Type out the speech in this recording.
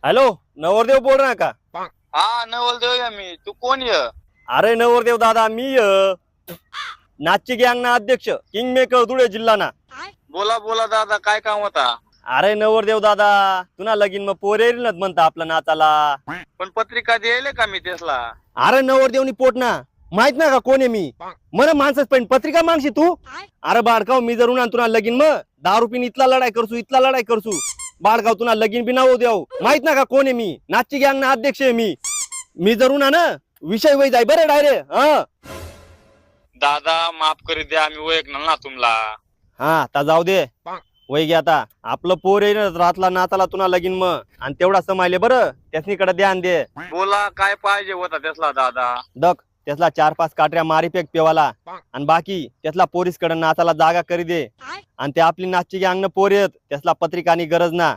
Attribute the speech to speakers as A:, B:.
A: Hello, नवरदेव बोल रहा का?
B: हा नवलदेव या मी. तू कोण ये?
A: अरे नवरदेव दादा, मी नाचची गँग ना अध्यक्ष किंग मेकर धुळे जिल्हा ना.
B: बोला बोला दादा, काय काम होता?
A: अरे नवरदेव दादा, तुला लगीन मग पोर येईल ना म्हणता आपला नाचाला.
B: पण पत्रिका द्यायला का मी त्यासला?
A: अरे नवरदेवनी पोट ना माहित ना का कोण आहे मी? मला माणसंच पण पत्रिका मागशी तू. अरे बाळकाव, मी जर उन्हा तुला लगीन मग दारू पिन इथला लढाई करसू बाळकाव तुला लगीन बी नाव द्याव. माहित ना का कोण आहे मी? नाचची गँग ना अध्यक्ष आहे मी जर उन्हा ना विषय वय जाय बरं डायरेक्ट.
B: दादा माफ करी द्या, आम्ही ओळखणार ना तुम्हाला.
A: हा आता जाऊ दे, वय घे आता. आपलं पोर आहे ना रातला नाचाला तुला लगीन मग, आणि तेवढा समायले बरं त्यासनीकडे ध्यान दे.
B: बोला काय पाहिजे होता त्यासला दादा?
A: दक त्यातला 4-5 काटऱ्या मारी फेक पेवाला, आणि बाकी त्यातला पोरीसकडे नाचाला जागा करी दे. आणि ते आपली नाचची गँग न पोर येत त्यासला पत्रिकानी गरज ना.